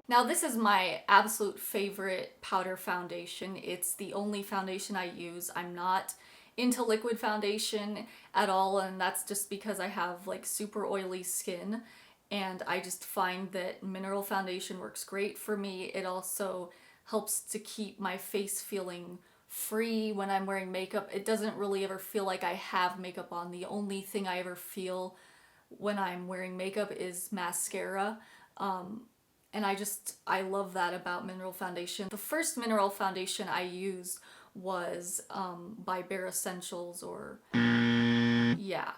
Now this is my absolute favorite powder foundation. It's the only foundation I use. I'm not into liquid foundation at all, and that's just because I have like super oily skin, and I just find that mineral foundation works great for me. It also helps to keep my face feeling free when I'm wearing makeup. It doesn't really ever feel like I have makeup on. The only thing I ever feel when I'm wearing makeup is mascara. And I love that about mineral foundation. The first mineral foundation I used was by Bare Essentials, or yeah,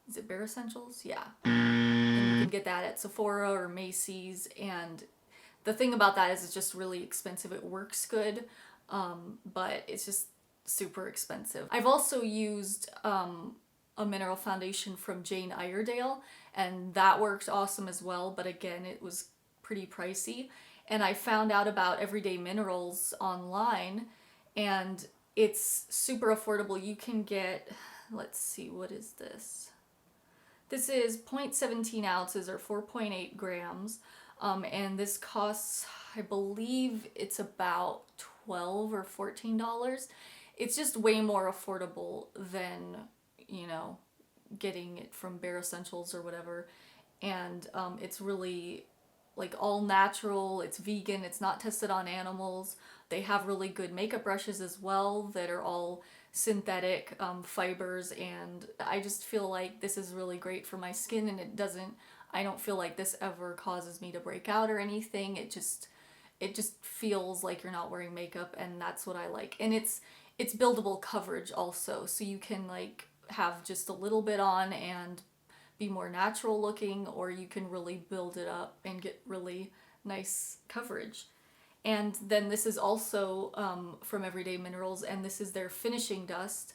is it Bare Essentials? Yeah. And you can get that at Sephora or Macy's, and the thing about that is it's just really expensive. It works good, but it's just super expensive. I've also used a mineral foundation from Jane Iredale, and that worked awesome as well, but again, it was pretty pricey. And I found out about Everyday Minerals online, and it's super affordable. You can get, let's see, what is this? This is 0.17 ounces or 4.8 grams. And this costs, I believe it's about $12 or $14. It's just way more affordable than, you know, getting it from Bare Essentials or whatever. And it's really like all natural, it's vegan, it's not tested on animals. They have really good makeup brushes as well that are all synthetic fibers, and I just feel like this is really great for my skin, and I don't feel like this ever causes me to break out or anything. It just feels like you're not wearing makeup, and that's what I like. And it's buildable coverage also, so you can like have just a little bit on and be more natural looking, or you can really build it up and get really nice coverage. And then this is also from Everyday Minerals, and this is their finishing dust,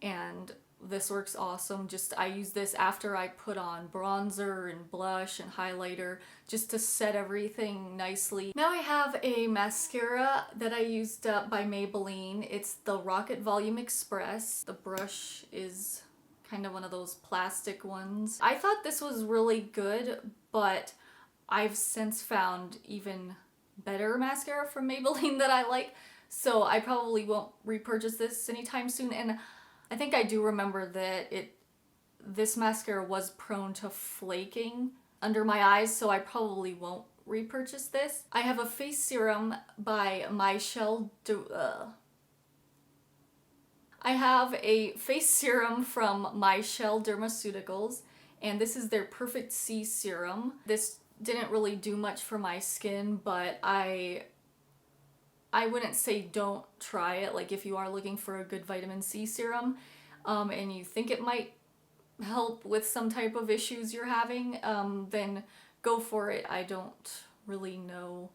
and this works awesome. Just I use this after I put on bronzer and blush and highlighter, just to set everything nicely. Now I have a mascara that I used by Maybelline. It's the Rocket Volume Express. The brush is kind of one of those plastic ones. I thought this was really good, but I've since found even better mascara from Maybelline that I like, so I probably won't repurchase this anytime soon. And I think I do remember that this mascara was prone to flaking under my eyes, so I probably won't repurchase this. I have a face serum by I have a face serum from Michelle Dermaceuticals, and this is their Perfect C serum. This didn't really do much for my skin, but I wouldn't say don't try it. Like if you are looking for a good vitamin C serum, and you think it might help with some type of issues you're having, then go for it. I don't really know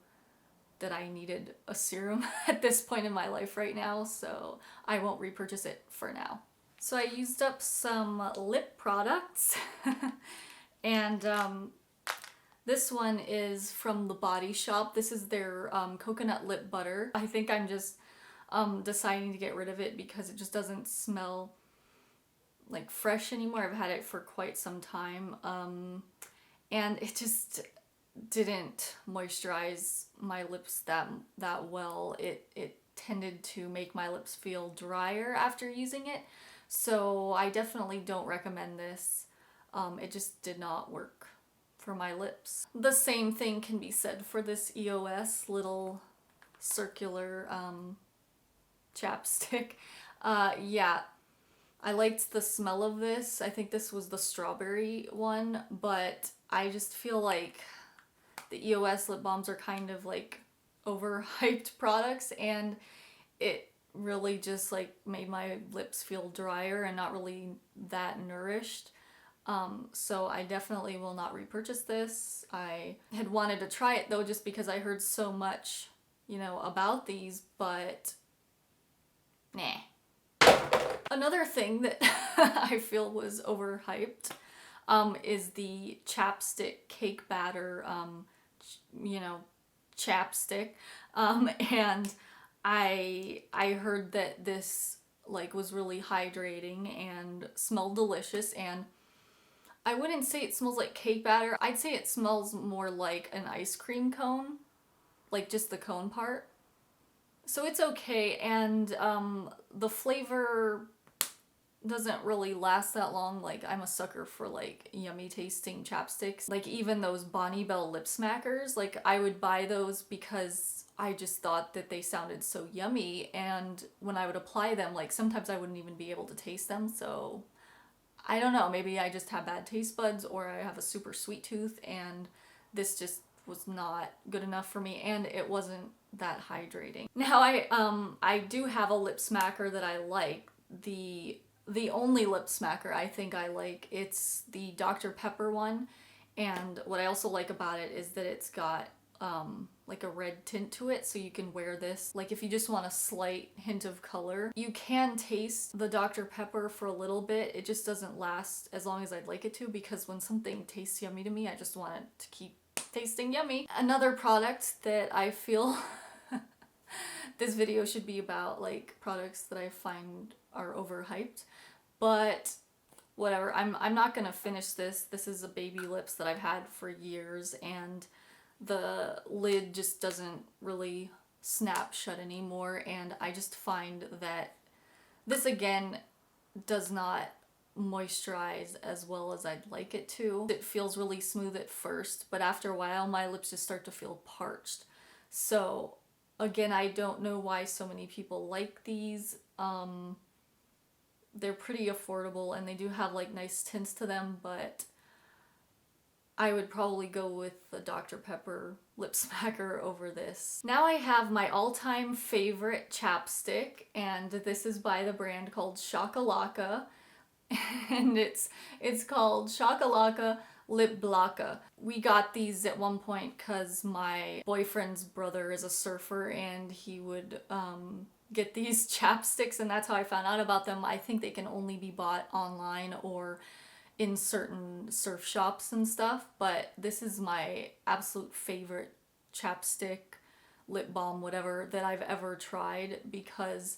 that I needed a serum at this point in my life right now, so I won't repurchase it for now. So I used up some lip products and this one is from The Body Shop. This is their coconut lip butter. I think I'm just deciding to get rid of it because it just doesn't smell like fresh anymore. I've had it for quite some time, and it just didn't moisturize my lips that well. It tended to make my lips feel drier after using it, so I definitely don't recommend this. It just did not work for my lips. The same thing can be said for this EOS little circular chapstick. Yeah, I liked the smell of this. I think this was the strawberry one, but I just feel like the EOS lip balms are kind of like overhyped products, and it really just like made my lips feel drier and not really that nourished. So I definitely will not repurchase this. I had wanted to try it though, just because I heard so much, you know, about these, but nah. Another thing that I feel was overhyped is the chapstick cake batter, you know, chapstick. And I heard that this like was really hydrating and smelled delicious, and I wouldn't say it smells like cake batter. I'd say it smells more like an ice cream cone, like just the cone part. So it's okay, and the flavor doesn't really last that long. Like, I'm a sucker for like yummy tasting chapsticks. Like, even those Bonnie Bell lip smackers, like I would buy those because I just thought that they sounded so yummy, and when I would apply them, like sometimes I wouldn't even be able to taste them. So I don't know, maybe I just have bad taste buds or I have a super sweet tooth, and this just was not good enough for me, and it wasn't that hydrating. Now I do have a lip smacker that I like. The only lip smacker I think I like, it's the Dr. Pepper one, and what I also like about it is that it's got like a red tint to it, so you can wear this like if you just want a slight hint of color. You can taste the Dr. Pepper for a little bit. It just doesn't last as long as I'd like it to, because when something tastes yummy to me, I just want it to keep tasting yummy. Another product that I feel this video should be about, like, products that I find are overhyped, but whatever. I'm not gonna finish this. This is a baby lips that I've had for years, and the lid just doesn't really snap shut anymore, and I just find that this again does not moisturize as well as I'd like it to. It feels really smooth at first, but after a while my lips just start to feel parched. So again, I don't know why so many people like these. They're pretty affordable and they do have like nice tints to them, but I would probably go with the Dr. Pepper lip smacker over this. Now I have my all-time favorite chapstick, and this is by the brand called Shakalaka, and it's called Shakalaka Lip Blocka. We got these at one point because my boyfriend's brother is a surfer, and he would get these chapsticks, and that's how I found out about them. I think they can only be bought online or in certain surf shops and stuff, but this is my absolute favorite chapstick, lip balm, whatever, that I've ever tried, because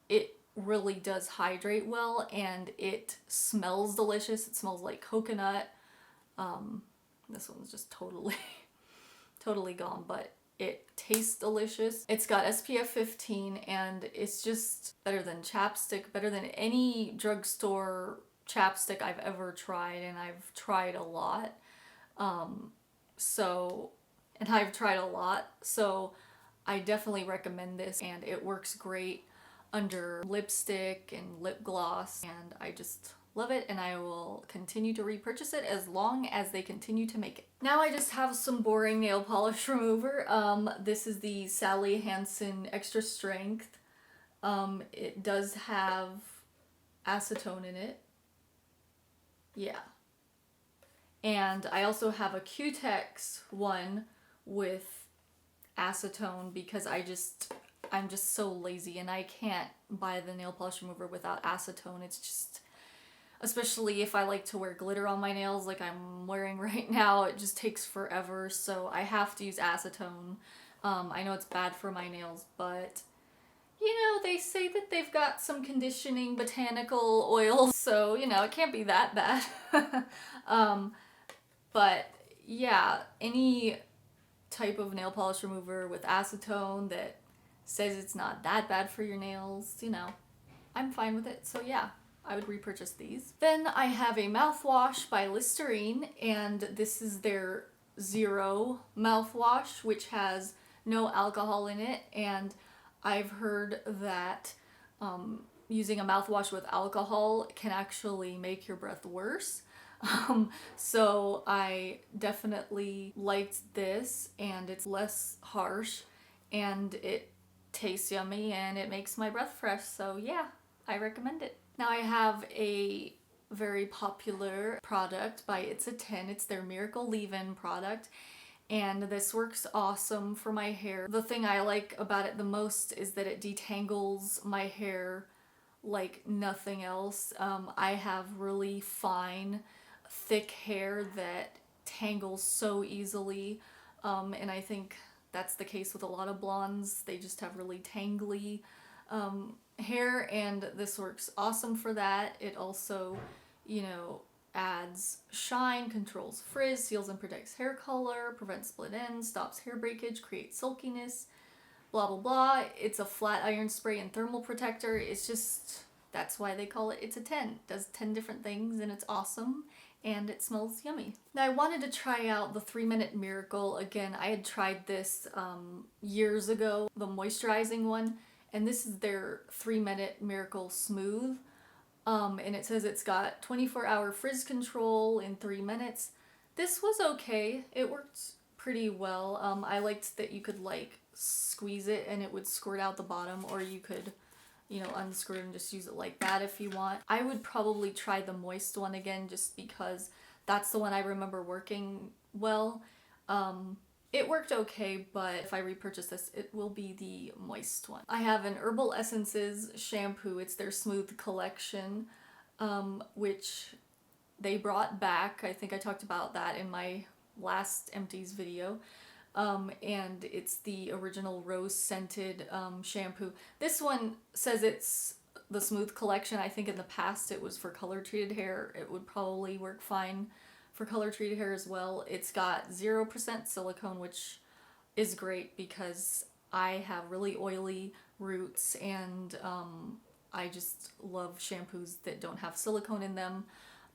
it really does hydrate well and it smells delicious. It smells like coconut. This one's just totally totally gone, but it tastes delicious. It's got SPF 15, and it's just better than chapstick, better than any drugstore chapstick I've ever tried, and I've tried a lot. So I definitely recommend this, and it works great under lipstick and lip gloss, and I just love it, and I will continue to repurchase it as long as they continue to make it. Now I just have some boring nail polish remover. This is the Sally Hansen Extra Strength. It does have acetone in it. Yeah. And I also have a Q-Tex one with acetone, because I'm just so lazy and I can't buy the nail polish remover without acetone. It's just, especially if I like to wear glitter on my nails like I'm wearing right now, it just takes forever, so I have to use acetone. I know it's bad for my nails, but you know, they say that they've got some conditioning botanical oils, so, you know, it can't be that bad. But yeah, any type of nail polish remover with acetone that says it's not that bad for your nails, you know, I'm fine with it. So yeah, I would repurchase these. Then I have a mouthwash by Listerine, and this is their Zero mouthwash, which has no alcohol in it, and I've heard that using a mouthwash with alcohol can actually make your breath worse. So I definitely liked this, and it's less harsh, and it tastes yummy, and it makes my breath fresh, so yeah, I recommend it. Now I have a very popular product by It's a 10. It's their Miracle Leave-In product, and this works awesome for my hair. The thing I like about it the most is that it detangles my hair like nothing else. I have really fine, thick hair that tangles so easily, and I think that's the case with a lot of blondes. They just have really tangly hair, and this works awesome for that. It also, you know, adds shine, controls frizz, seals and protects hair color, prevents split ends, stops hair breakage, creates silkiness, blah blah blah. It's a flat iron spray and thermal protector. It's just, that's why they call it It's a 10. It does 10 different things and it's awesome and it smells yummy. Now I wanted to try out the 3-Minute Miracle again. I had tried this years ago, the moisturizing one, and this is their 3-Minute Miracle Smooth. And it says it's got 24-hour frizz control in 3 minutes. This was okay. It worked pretty well. I liked that you could like squeeze it and it would squirt out the bottom, or you could, you know, unscrew it and just use it like that if you want. I would probably try the moist one again just because that's the one I remember working well. It worked okay, but if I repurchase this, it will be the moist one. I have an Herbal Essences shampoo. It's their Smooth collection, which they brought back. I think I talked about that in my last Empties video. And it's the original rose scented shampoo. This one says it's the Smooth collection. I think in the past it was for color treated hair. It would probably work fine for color treated hair as well. It's got 0% silicone, which is great because I have really oily roots and I just love shampoos that don't have silicone in them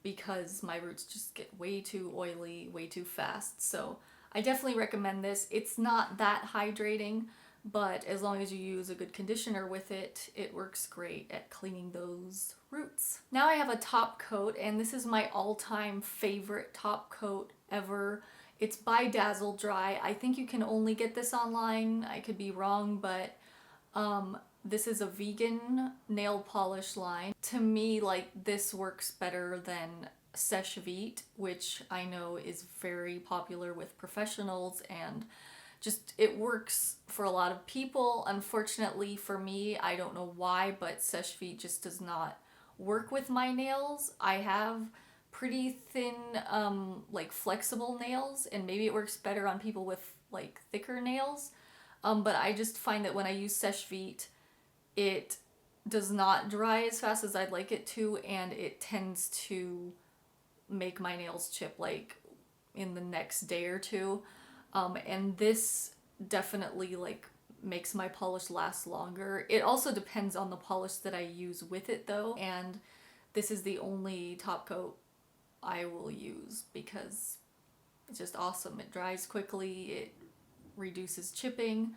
because my roots just get way too oily way too fast. So I definitely recommend this. It's not that hydrating, but as long as you use a good conditioner with it, it works great at cleaning those roots. Now I have a top coat, and this is my all-time favorite top coat ever. It's by Dazzle Dry. I think you can only get this online. I could be wrong, but this is a vegan nail polish line. To me, like, this works better than Seche Vite, which I know is very popular with professionals, and just, it works for a lot of people. Unfortunately for me, I don't know why, but Seche Vite just does not work with my nails. I have pretty thin, like flexible nails, and maybe it works better on people with like thicker nails. But I just find that when I use Seche Vite, it does not dry as fast as I'd like it to, and it tends to make my nails chip like in the next day or two. And this definitely like makes my polish last longer. It also depends on the polish that I use with it though, and this is the only top coat I will use because it's just awesome. It dries quickly, it reduces chipping,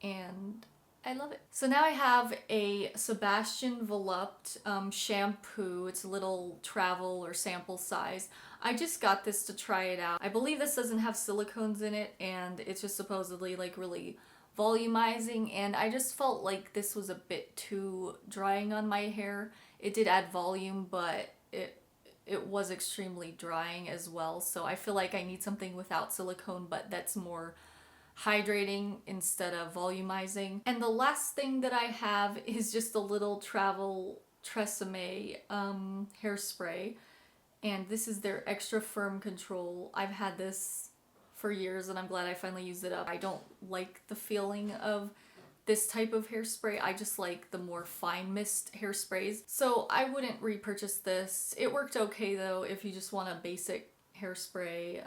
and I love it. So now I have a Sebastian Volupte shampoo. It's a little travel or sample size. I just got this to try it out. I believe this doesn't have silicones in it, and it's just supposedly like really volumizing, and I just felt like this was a bit too drying on my hair. It did add volume, but it was extremely drying as well. So I feel like I need something without silicone, but that's more hydrating instead of volumizing. And the last thing that I have is just a little travel Tresemme hairspray, and this is their Extra Firm Control. I've had this for years and I'm glad I finally used it up. I don't like the feeling of this type of hairspray. I just like the more fine mist hairsprays, so I wouldn't repurchase this. It worked okay though if you just want a basic hairspray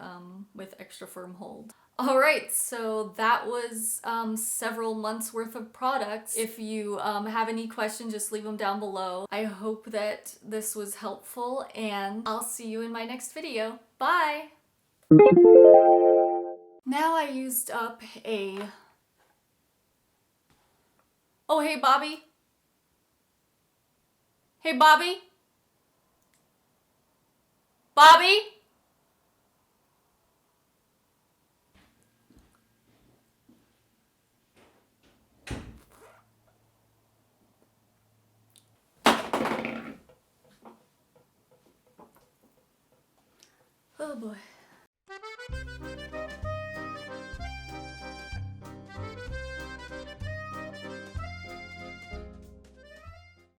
with extra firm hold. Alright, so that was several months worth of products. If you have any questions, just leave them down below. I hope that this was helpful, and I'll see you in my next video. Bye! Now I used up a... Oh, hey Bobby? Hey Bobby? Bobby? Oh boy.